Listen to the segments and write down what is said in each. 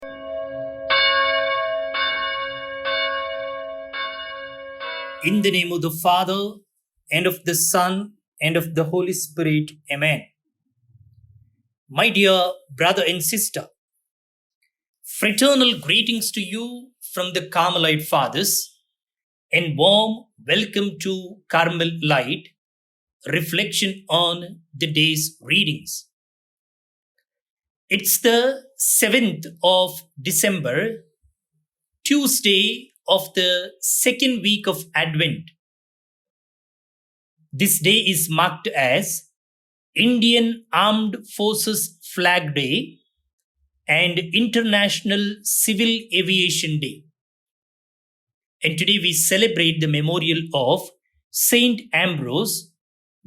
In the name of the Father, and of the Son, and of the Holy Spirit. Amen. My dear brother and sister, fraternal greetings to you from the Carmelite Fathers, and warm welcome to Carmel Light, reflection on the day's readings. It's the 7th of December, Tuesday of the second week of Advent. This day is marked as Indian Armed Forces Flag Day and International Civil Aviation Day. And today we celebrate the memorial of Saint Ambrose,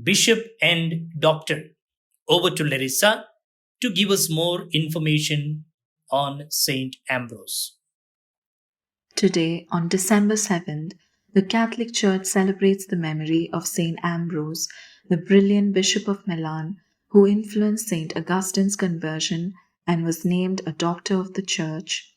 Bishop and Doctor. Over to Larissa to give us more information on Saint Ambrose. Today, on December 7th, the Catholic Church celebrates the memory of Saint Ambrose, the brilliant Bishop of Milan, who influenced Saint Augustine's conversion and was named a doctor of the Church.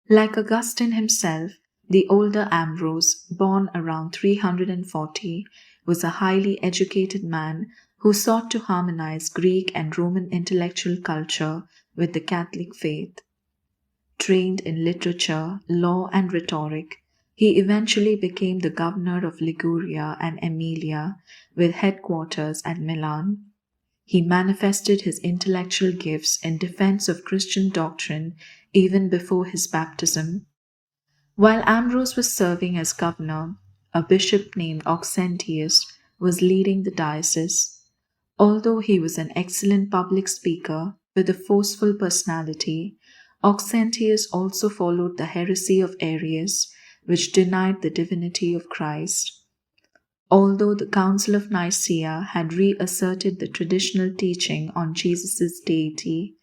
Like Augustine himself, the older Ambrose, born around 340, was a highly educated man who sought to harmonize Greek and Roman intellectual culture with the Catholic faith. Trained in literature, law, and rhetoric, he eventually became the governor of Liguria and Emilia, with headquarters at Milan. He manifested his intellectual gifts in defense of Christian doctrine even before his baptism. While Ambrose was serving as governor, a bishop named Auxentius was leading the diocese. Although he was an excellent public speaker with a forceful personality, Auxentius also followed the heresy of Arius, which denied the divinity of Christ. Although the Council of Nicaea had reasserted the traditional teaching on Jesus' deity,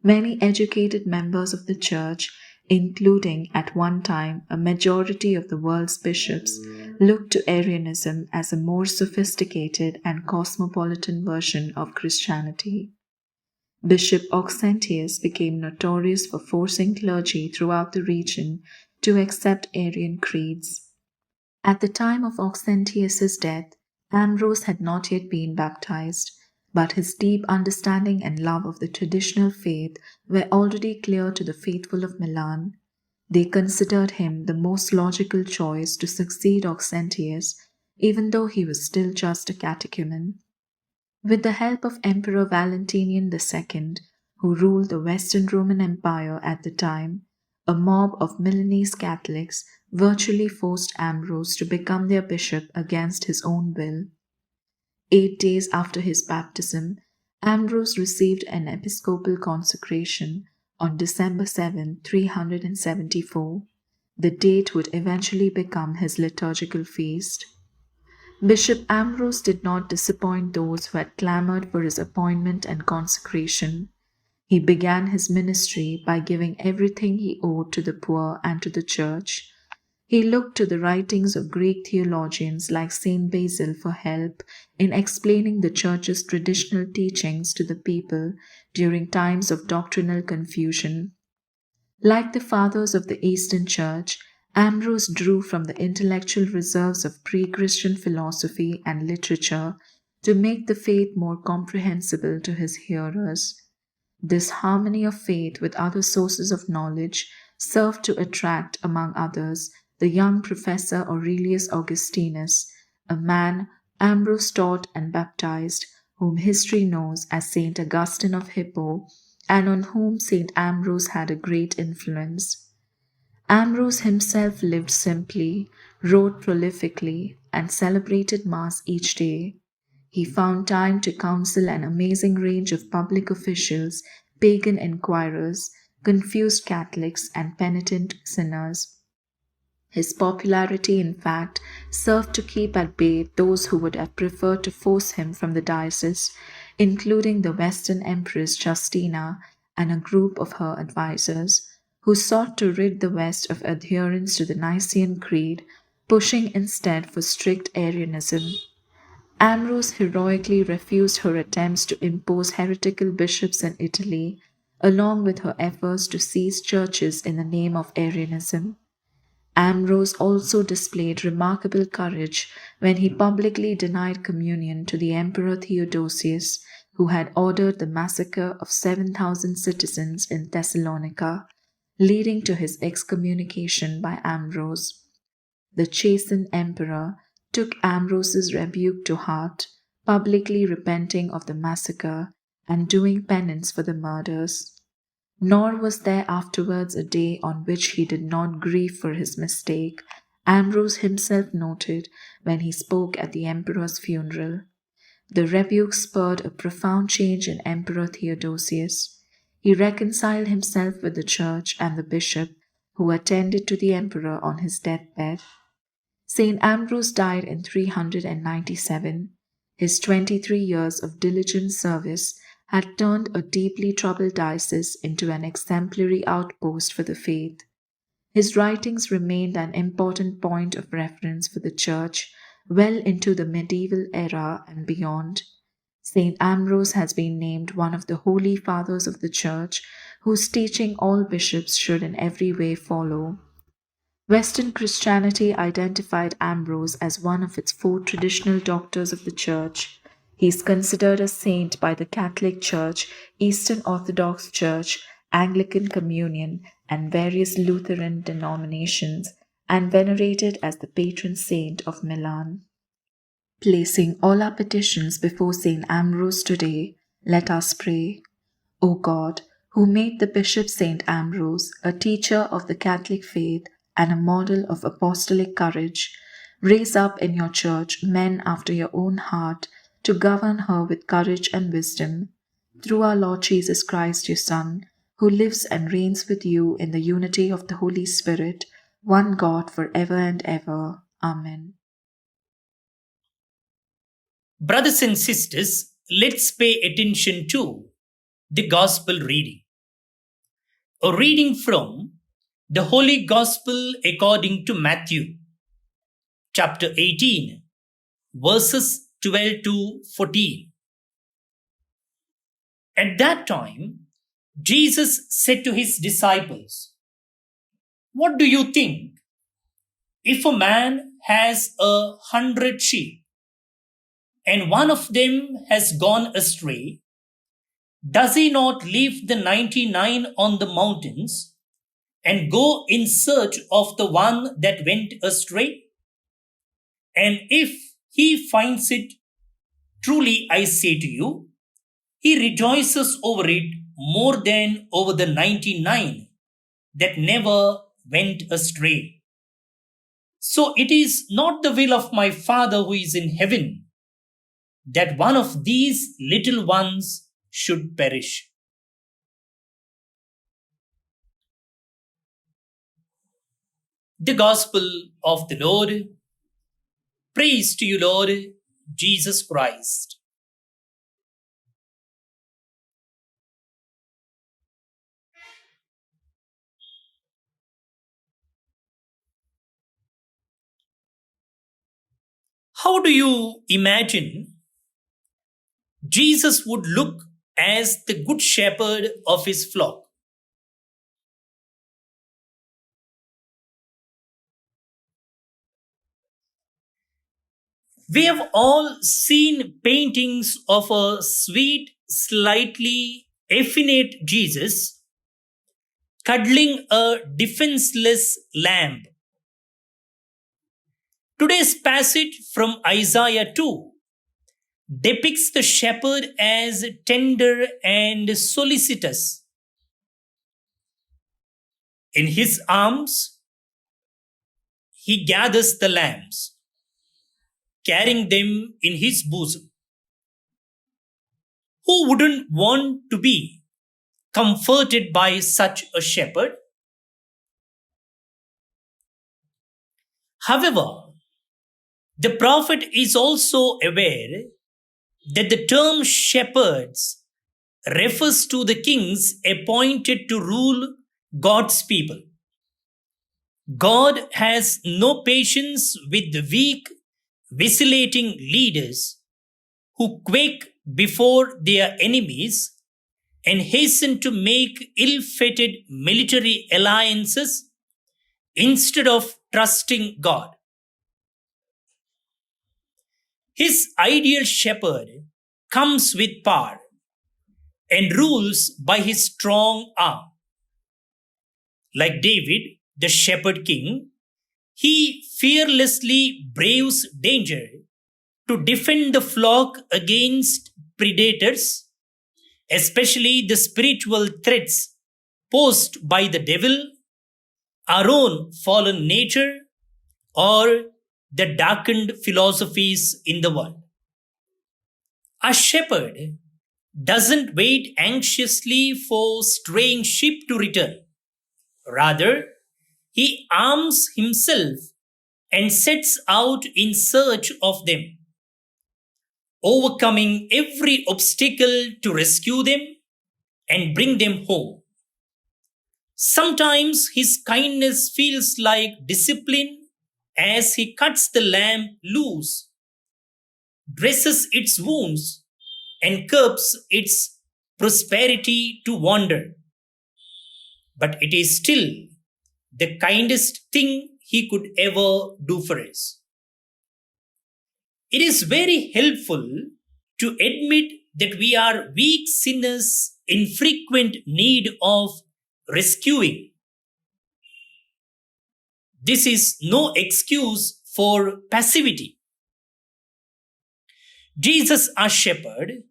many educated members of the Church, including at one time a majority of the world's bishops, looked to Arianism as a more sophisticated and cosmopolitan version of Christianity. Bishop Auxentius became notorious for forcing clergy throughout the region to accept Arian creeds. At the time of Auxentius's death, Ambrose had not yet been baptized, but his deep understanding and love of the traditional faith were already clear to the faithful of Milan. They considered him the most logical choice to succeed Auxentius, even though he was still just a catechumen. With the help of Emperor Valentinian II, who ruled the Western Roman Empire at the time, a mob of Milanese Catholics virtually forced Ambrose to become their bishop against his own will. 8 days after his baptism, Ambrose received an episcopal consecration on December 7, 374. The date would eventually become his liturgical feast. Bishop Ambrose did not disappoint those who had clamored for his appointment and consecration. He began his ministry by giving everything he owed to the poor and to the Church. He looked to the writings of Greek theologians like Saint Basil for help in explaining the Church's traditional teachings to the people during times of doctrinal confusion. Like the fathers of the Eastern Church, Ambrose drew from the intellectual reserves of pre-Christian philosophy and literature to make the faith more comprehensible to his hearers. This harmony of faith with other sources of knowledge served to attract, among others, the young professor Aurelius Augustinus, a man Ambrose taught and baptized, whom history knows as Saint Augustine of Hippo, and on whom Saint Ambrose had a great influence. Ambrose himself lived simply, wrote prolifically, and celebrated Mass each day. He found time to counsel an amazing range of public officials, pagan inquirers, confused Catholics, and penitent sinners. His popularity, in fact, served to keep at bay those who would have preferred to force him from the diocese, including the Western Empress Justina and a group of her advisors, who sought to rid the West of adherence to the Nicene Creed, pushing instead for strict Arianism. Ambrose heroically refused her attempts to impose heretical bishops in Italy, along with her efforts to seize churches in the name of Arianism. Ambrose also displayed remarkable courage when he publicly denied communion to the Emperor Theodosius, who had ordered the massacre of 7,000 citizens in Thessalonica, leading to his excommunication by Ambrose. The chastened emperor took Ambrose's rebuke to heart, publicly repenting of the massacre and doing penance for the murders. Nor was there afterwards a day on which he did not grieve for his mistake, Ambrose himself noted when he spoke at the emperor's funeral. The rebuke spurred a profound change in Emperor Theodosius. He reconciled himself with the church and the bishop who attended to the emperor on his deathbed. Saint Ambrose died in 397. His 23 years of diligent service had turned a deeply troubled diocese into an exemplary outpost for the faith. His writings remained an important point of reference for the Church well into the medieval era and beyond. Saint Ambrose has been named one of the Holy Fathers of the Church, whose teaching all bishops should in every way follow. Western Christianity identified Ambrose as one of its 4 traditional doctors of the Church. He is considered a saint by the Catholic Church, Eastern Orthodox Church, Anglican Communion, and various Lutheran denominations, and venerated as the patron saint of Milan. Placing all our petitions before Saint Ambrose today, let us pray. O God, who made the Bishop Saint Ambrose a teacher of the Catholic faith and a model of apostolic courage, raise up in your Church men after your own heart, to govern her with courage and wisdom, through our Lord Jesus Christ, your Son, who lives and reigns with you in the unity of the Holy Spirit, one God for ever and ever. Amen. Brothers and sisters, let's pay attention to the Gospel reading. A reading from the Holy Gospel according to Matthew, chapter 18, verses 12 to 14. At that time, Jesus said to his disciples, "What do you think? If a man has 100 sheep, and one of them has gone astray, does he not leave the 99 on the mountains and go in search of the one that went astray? And if he finds it, truly I say to you, he rejoices over it more than over the 99 that never went astray. So it is not the will of my Father who is in heaven that one of these little ones should perish." The Gospel of the Lord. Praise to you, Lord Jesus Christ. How do you imagine Jesus would look as the good shepherd of his flock? We have all seen paintings of a sweet, slightly effeminate Jesus cuddling a defenseless lamb. Today's passage from Isaiah 2 depicts the shepherd as tender and solicitous. In his arms, he gathers the lambs, carrying them in his bosom. Who wouldn't want to be comforted by such a shepherd? However, the prophet is also aware that the term shepherds refers to the kings appointed to rule God's people. God has no patience with the weak, vacillating leaders who quake before their enemies and hastened to make ill fated military alliances instead of trusting God. His ideal shepherd comes with power and rules by his strong arm. Like David, the shepherd king, he fearlessly braves danger to defend the flock against predators, especially the spiritual threats posed by the devil, our own fallen nature, or the darkened philosophies in the world. A shepherd doesn't wait anxiously for straying sheep to return. Rather, he arms himself and sets out in search of them, overcoming every obstacle to rescue them and bring them home. Sometimes his kindness feels like discipline as he cuts the lamb loose, dresses its wounds, and curbs its prosperity to wander. But it is still the kindest thing he could ever do for us. It is very helpful to admit that we are weak sinners in frequent need of rescuing. This is no excuse for passivity. Jesus, our shepherd,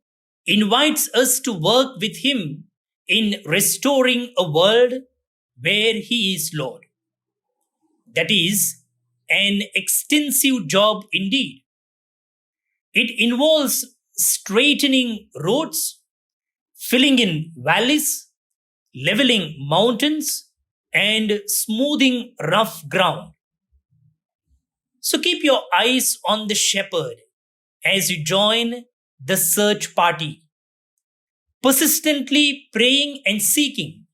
invites us to work with him in restoring a world where he is Lord. That is an extensive job indeed. It involves straightening roads, filling in valleys, leveling mountains, and smoothing rough ground. So keep your eyes on the shepherd as you join the search party, persistently praying and seeking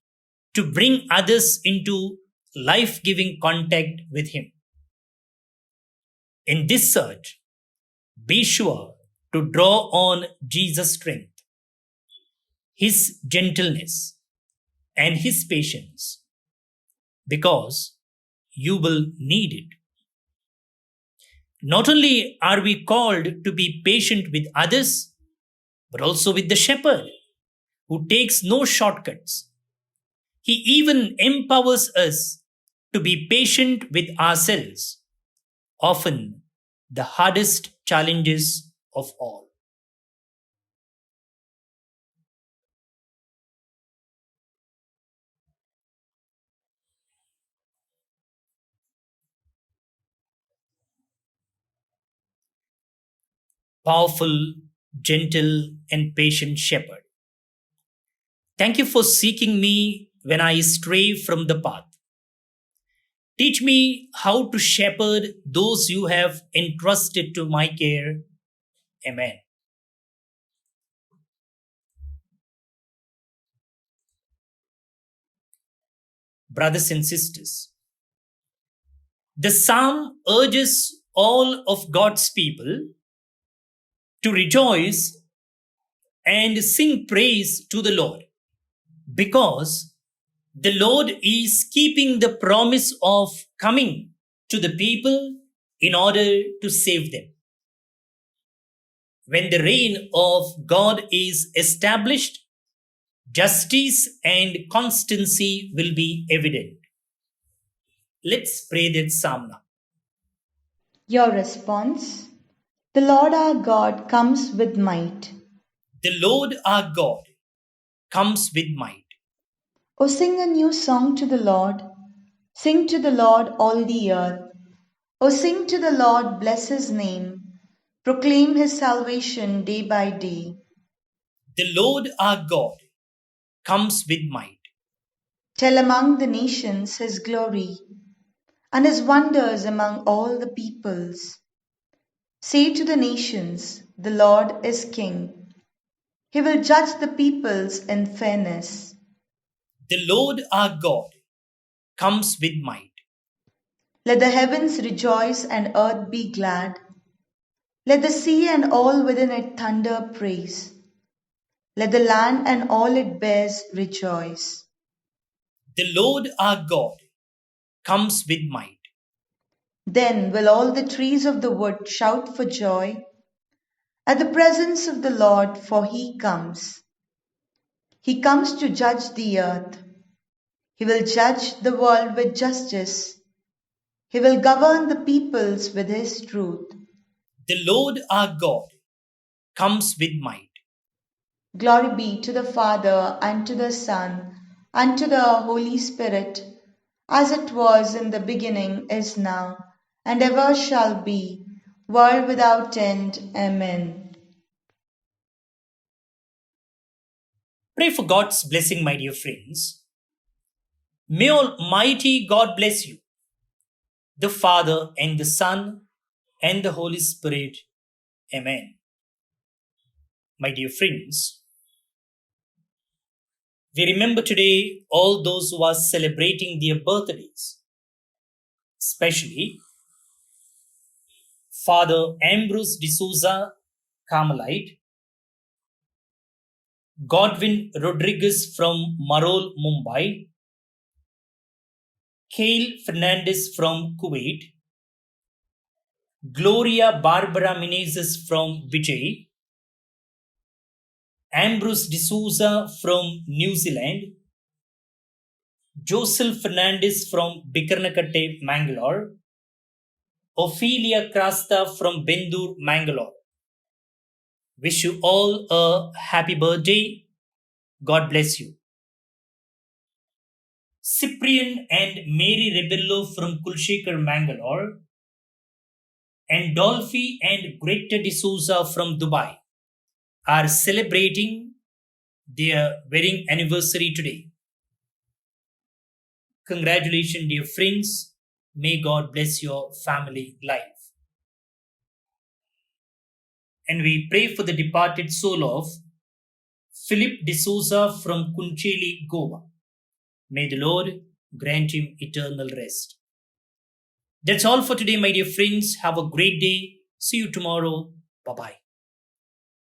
to bring others into life giving contact with him. In this search, be sure to draw on Jesus' strength, his gentleness, and his patience, because you will need it. Not only are we called to be patient with others, but also with the shepherd, who takes no shortcuts. He even empowers us to be patient with ourselves, often the hardest challenges of all. Powerful, gentle, and patient shepherd, thank you for seeking me when I stray from the path. Teach me how to shepherd those you have entrusted to my care. Amen. Brothers and sisters, the psalm urges all of God's people to rejoice and sing praise to the Lord, because the Lord is keeping the promise of coming to the people in order to save them. When the reign of God is established, justice and constancy will be evident. Let's pray that psalm now. Your response: The Lord our God comes with might. The Lord our God comes with might. O sing a new song to the Lord. Sing to the Lord all the earth. O sing to the Lord, bless his name. Proclaim his salvation day by day. The Lord our God comes with might. Tell among the nations his glory and his wonders among all the peoples. Say to the nations, the Lord is king. He will judge the peoples in fairness. The Lord our God comes with might. Let the heavens rejoice and earth be glad. Let the sea and all within it thunder praise. Let the land and all it bears rejoice. The Lord our God comes with might. Then will all the trees of the wood shout for joy at the presence of the Lord, for he comes. He comes to judge the earth. He will judge the world with justice. He will govern the peoples with his truth. The Lord our God comes with might. Glory be to the Father, and to the Son, and to the Holy Spirit, as it was in the beginning, is now, and ever shall be, world without end. Amen. Pray for God's blessing, my dear friends. May Almighty God bless you, the Father and the Son and the Holy Spirit. Amen. My dear friends, we remember today all those who are celebrating their birthdays, especially Father Ambrose D'Souza, Carmelite, Godwin Rodriguez from Marol, Mumbai, Kale Fernandez from Kuwait, Gloria Barbara Menezes from Vijay, Ambrose D'Souza from New Zealand, Joseph Fernandez from Bikarnakatte, Mangalore, Ophelia Krasta from Bendur, Mangalore. Wish you all a happy birthday. God bless you. Cyprian and Mary Rebello from Kulshekar, Mangalore, and Dolphy and Greta D'Souza from Dubai are celebrating their wedding anniversary today. Congratulations, dear friends. May God bless your family life. And we pray for the departed soul of Philip D'Souza from Kuncheli, Goa. May the Lord grant him eternal rest. That's all for today, my dear friends. Have a great day. See you tomorrow. Bye-bye.